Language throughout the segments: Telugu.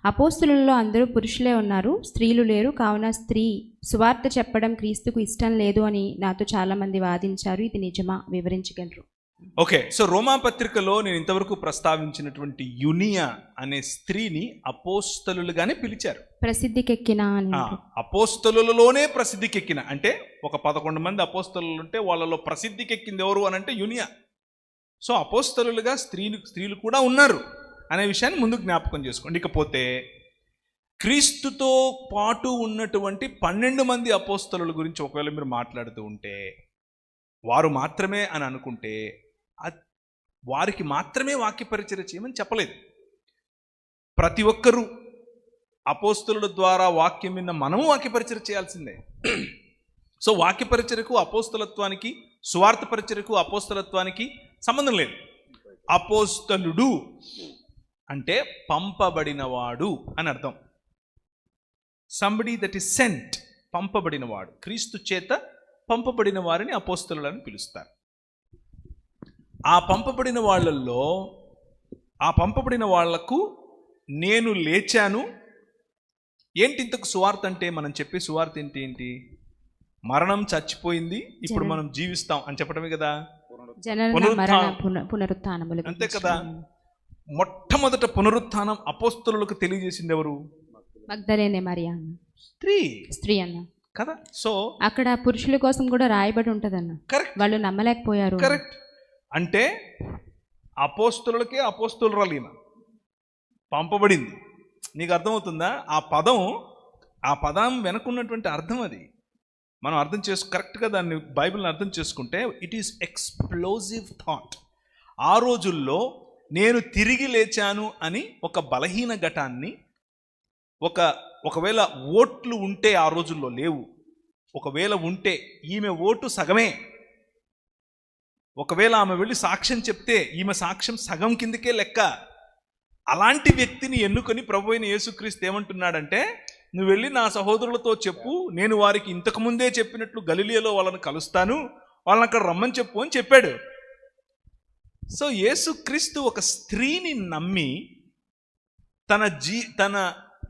అపోస్తులలో అందరూ పురుషులే ఉన్నారు, స్త్రీలు లేరు. కావున స్త్రీ సువార్త చెప్పడం క్రీస్తుకు ఇష్టం లేదు అని నాతో చాలా మంది వాదించారు. ఇది నిజమా? వివరించగలరు? ఓకే, సో రోమా పత్రికలో నేను ఇంతవరకు ప్రస్తావించినటువంటి యునియా అనే స్త్రీని అపోస్తలులుగానే పిలిచారు. ప్రసిద్ధికెక్కిన అని. అపోస్తలులలోనే ప్రసిద్ధికెక్కిన అంటే ఒక 11 మంది అపోస్తలులు ఉంటే వాళ్ళలో ప్రసిద్ధికెక్కింది ఎవరు అని అంటే యునియా. సో అపోస్తలులుగా స్త్రీలు కూడా ఉన్నారు అనే విషయాన్ని ముందు జ్ఞాపకం చేసుకోండి. ఇకపోతే క్రీస్తుతో పాటు ఉన్నటువంటి 12 మంది అపోస్తలుల గురించి ఒకవేళ మీరు మాట్లాడుతూ ఉంటే వారు మాత్రమే అని అనుకుంటే వారికి మాత్రమే వాక్య పరిచర్య చేయమని చెప్పలేదు. ప్రతి ఒక్కరూ అపోస్తలుల ద్వారా వాక్యం విన్న మనము వాక్య పరిచర్య చేయాల్సిందే. సో వాక్య పరిచర్యకు అపోస్తలత్వానికి, సువార్త పరిచర్యకు అపోస్తలత్వానికి సంబంధం లేదు. అపోస్తలుడు అంటే పంపబడినవాడు అని అర్థం. సంబడి దట్ ఈస్ సెంట్, పంపబడినవాడు. క్రీస్తు చేత పంపబడిన వారిని అపోస్తలులని పిలుస్తారు. ఆ పంపబడిన వాళ్ళల్లో ఆ పంపబడిన వాళ్లకు నేను లేచాను. ఏంటి ఇంతకు సువార్త అంటే? మనం చెప్పే సువార్త ఏంటి? మరణం చచ్చిపోయింది, ఇప్పుడు మనం జీవిస్తాం అని చెప్పడమే కదా. పునరుత్థానములు అంతే కదా. మొట్టమొదట పునరుత్థానం అపోస్తలులకు తెలియజేసింది ఎవరు? మగ్దలేనే మరియా స్త్రీ అన్న కదా. సో అక్కడ పురుషుల కోసం కూడా రాయబడి ఉంటదన్న. కరెక్ట్. వాళ్ళు నమ్మలేకపోయారు. కరెక్ట్. అంటే అపోస్తలులకే అపోస్తలురాలు ఈమె పంపబడింది. నీకు అర్థమవుతుందా? ఆ పదం వెనకున్నటువంటి అర్థం అది మనం అర్థం కరెక్ట్గా దాన్ని బైబిల్ని అర్థం చేసుకుంటే ఇట్ ఈస్ ఎక్స్ప్లోజివ్ థాట్. ఆ రోజుల్లో నేను తిరిగి లేచాను అని ఒక బలహీన ఘటాన్ని, ఒకవేళ ఓట్లు ఉంటే, ఆ రోజుల్లో లేవు, ఒకవేళ ఉంటే ఈమె ఓటు సగమే. ఒకవేళ ఆమె వెళ్ళి సాక్ష్యం చెప్తే ఈమె సాక్ష్యం సగం కిందకే లెక్క. అలాంటి వ్యక్తిని ఎన్నుకొని ప్రభు అయిన యేసుక్రీస్తు ఏమంటున్నాడంటే, నువ్వు వెళ్ళి నా సహోదరులతో చెప్పు, నేను వారికి ఇంతకుముందే చెప్పినట్లు గలిలియలో వాళ్ళని కలుస్తాను, వాళ్ళని అక్కడ రమ్మని చెప్పు అని చెప్పాడు. సో యేసుక్రీస్తు ఒక స్త్రీని నమ్మి తన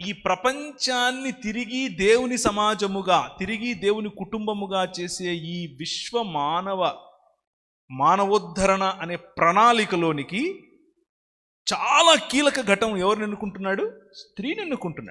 ఈ ప్రపంచాన్ని తిరిగి దేవుని సమాజముగా, తిరిగి దేవుని కుటుంబముగా చేసే ఈ విశ్వ మానవోద్ధరణ అనే ప్రణాళికలోనికి చాలా కీలక ఘటం ఎవరిని ఎన్నుకుంటున్నాడు? స్త్రీని ఎన్నుకుంటున్నాడు.